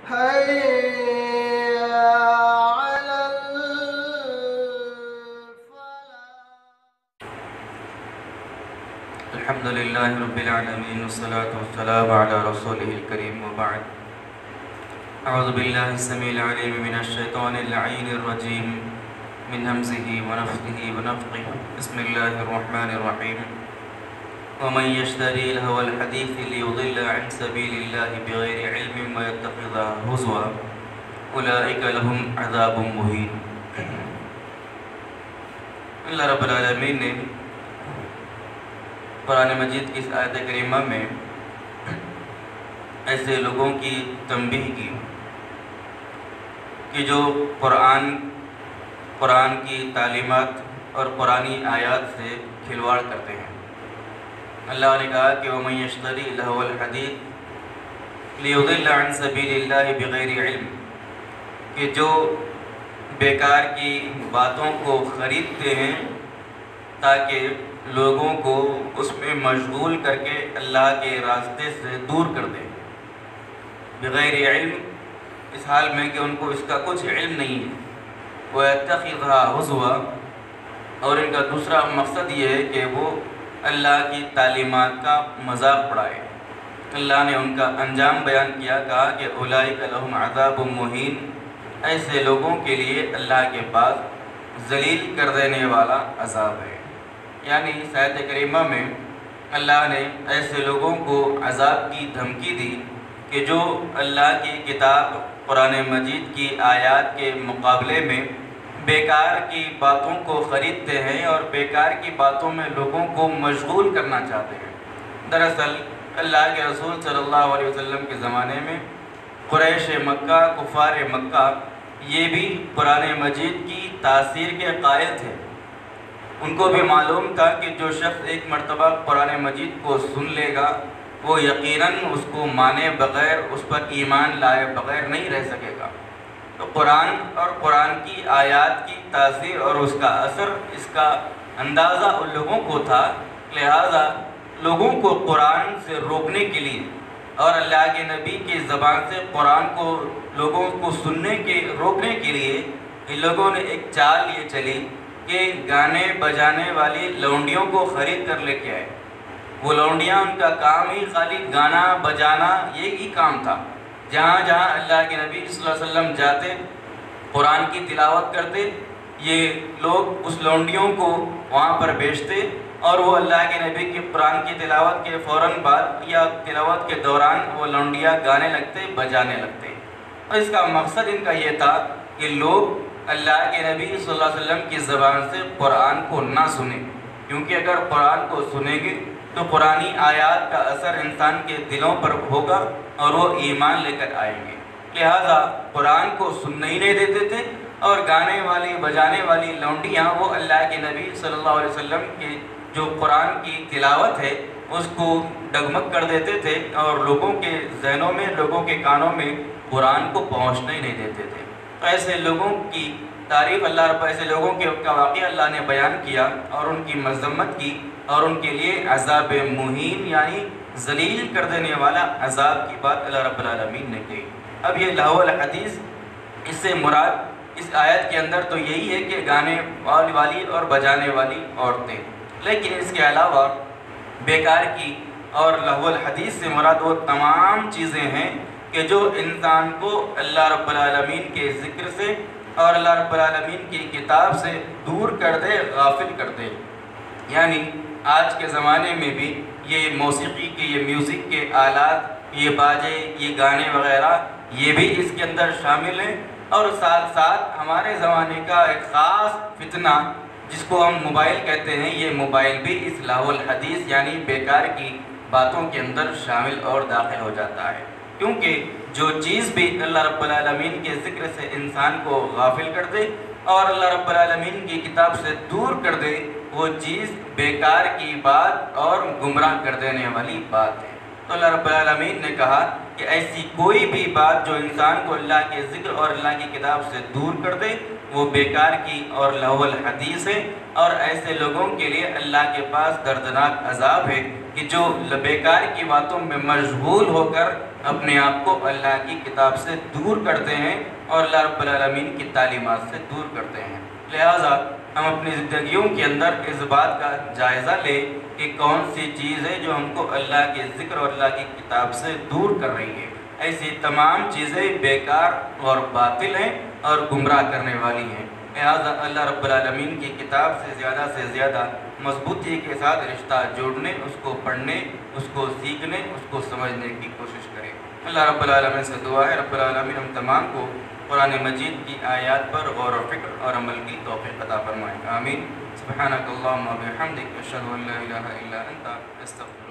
حي على الفلاح. الحمد لله رب العالمين والصلاة والسلام على رسوله الكريم وبعد. أعوذ بالله السميع العليم من الشيطان اللعين الرجيم من همزه ونفثه ونفخه. بسم الله الرحمن الرحيم. ومن يشتري لهو الحديث ليضل عن سبيل الله بغير علم ويتخذها هزوا أولئك لهم عذاب مهين. اللہ رب العالمین نے قرآن مجید کی اس آیت کریمہ میں ایسے لوگوں کی تنبیہ کی کہ جو قرآن کی تعلیمات اور قرآنی آیات سے کھلواڑ کرتے ہیں. اللہ نے کہا کہ وَمَن يَشْتَرِ لَهْوَ الْحَدِيثِ لِيُضِلَّ عَن سَبِيلِ اللَّهِ بِغَيْرِ عِلْمٍ، کہ جو بیکار کی باتوں کو خریدتے ہیں تاکہ لوگوں کو اس میں مشغول کر کے اللہ کے راستے سے دور کر دیں. بغیر علم، اس حال میں کہ ان کو اس کا کچھ علم نہیں ہے. وَيَتَّخِذْهَا هُزُوًا، اور ان کا دوسرا مقصد یہ ہے کہ وہ اللہ کی تعلیمات کا مذاق اڑائے. اللہ نے ان کا انجام بیان کیا، کہا کہ اولئک لہم عذاب مہین، ایسے لوگوں کے لیے اللہ کے پاس ذلیل کر دینے والا عذاب ہے. یعنی اس آیت کریمہ میں اللہ نے ایسے لوگوں کو عذاب کی دھمکی دی کہ جو اللہ کی کتاب قرآن مجید کی آیات کے مقابلے میں بیکار کی باتوں کو خریدتے ہیں اور بیکار کی باتوں میں لوگوں کو مشغول کرنا چاہتے ہیں. دراصل اللہ کے رسول صلی اللہ علیہ وسلم کے زمانے میں قریش مکہ، کفار مکہ، یہ بھی قرآن مجید کی تاثیر کے قائل تھے. ان کو بھی معلوم تھا کہ جو شخص ایک مرتبہ قرآن مجید کو سن لے گا وہ یقیناً اس کو مانے بغیر، اس پر ایمان لائے بغیر نہیں رہ سکے گا. تو قرآن اور قرآن کی آیات کی تاثیر اور اس کا اثر، اس کا اندازہ ان لوگوں کو تھا. لہذا لوگوں کو قرآن سے روکنے کے لیے اور اللہ کے نبی کی زبان سے قرآن کو لوگوں کو سننے کے روکنے کے لیے ان لوگوں نے ایک چال یہ چلی کہ گانے بجانے والی لونڈیوں کو خرید کر لے کے آئے. وہ لونڈیاں، ان کا کام ہی خالی گانا بجانا یہی کام تھا. جہاں جہاں اللہ کے نبی صلی اللہ علیہ وسلم جاتے، قرآن کی تلاوت کرتے، یہ لوگ اس لونڈیوں کو وہاں پر بیچتے اور وہ اللہ کے نبی کی قرآن کی تلاوت کے فوراً بعد یا تلاوت کے دوران وہ لونڈیاں گانے لگتے، بجانے لگتے. اور اس کا مقصد ان کا یہ تھا کہ لوگ اللہ کے نبی صلی اللہ علیہ وسلم کی زبان سے قرآن کو نہ سنیں، کیونکہ اگر قرآن کو سنیں گے تو قرآنی آیات کا اثر انسان کے دلوں پر ہوگا اور وہ ایمان لے کر آئیں گے. لہٰذا قرآن کو سننے ہی نہیں دیتے تھے اور گانے والی بجانے والی لونڈیاں وہ اللہ کے نبی صلی اللہ علیہ وسلم کی جو قرآن کی تلاوت ہے اس کو ڈگمگ کر دیتے تھے اور لوگوں کے ذہنوں میں، لوگوں کے کانوں میں قرآن کو پہنچنے ہی نہیں دیتے تھے. تو ایسے لوگوں کی تعریف اللہ رب، ایسے لوگوں کا واقعہ اللہ نے بیان کیا اور ان کی مذمت کی اور ان کے لیے عذاب مہین یعنی ذلیل کر دینے والا عذاب کی بات اللہ رب العالمین نے کہی. اب یہ لہو الحدیث، اس سے مراد اس آیت کے اندر تو یہی ہے کہ گانے والی اور بجانے والی عورتیں، لیکن اس کے علاوہ بیکار کی اور لہو الحدیث سے مراد وہ تمام چیزیں ہیں کہ جو انسان کو اللہ رب العالمین کے ذکر سے اور اللہ رب العالمین کی کتاب سے دور کر دے، غافل کر دے. یعنی آج کے زمانے میں بھی یہ موسیقی کے، یہ میوزک کے آلات، یہ باجے، یہ گانے وغیرہ، یہ بھی اس کے اندر شامل ہیں. اور ساتھ ساتھ ہمارے زمانے کا ایک خاص فتنہ جس کو ہم موبائل کہتے ہیں، یہ موبائل بھی اس لہو الحدیث یعنی بیکار کی باتوں کے اندر شامل اور داخل ہو جاتا ہے. کیونکہ جو چیز بھی اللہ رب العالمین کے ذکر سے انسان کو غافل کر دے اور اللہ رب العالمین کی کتاب سے دور کر دے، وہ چیز بیکار کی بات اور گمراہ کر دینے والی بات ہے. تو اللہ رب العالمین نے کہا کہ ایسی کوئی بھی بات جو انسان کو اللہ کے ذکر اور اللہ کی کتاب سے دور کر دے وہ بیکار کی اور لہو الحدیث ہے، اور ایسے لوگوں کے لیے اللہ کے پاس دردناک عذاب ہے کہ جو بیکار کی باتوں میں مشغول ہو کر اپنے آپ کو اللہ کی کتاب سے دور کرتے ہیں اور اللہ رب العالمین کی تعلیمات سے دور کرتے ہیں۔ لہٰذا ہم اپنی زندگیوں کے اندر اس بات کا جائزہ لیں کہ کون سی چیز ہے جو ہم کو اللہ کے ذکر اور اللہ کی کتاب سے دور کر رہی ہے۔ ایسی تمام چیزیں بیکار اور باطل ہیں اور گمراہ کرنے والی ہیں۔ لہٰذا اللہ رب العالمین کی کتاب سے زیادہ مضبوطی کے ساتھ رشتہ جوڑنے، اس کو پڑھنے، اس کو سیکھنے، اس کو سمجھنے کی کوشش کریں۔ اللہ رب العالمین سے دعا ہے رب العالمین ہم تمام کو قرآن مجید کی آیات پر غور و فکر اور عمل کی توفیق عطا فرمائے، آمین۔ سبحانک اللہم و بحمدک، اشہد ان لا الہ الا انت، استغفرک۔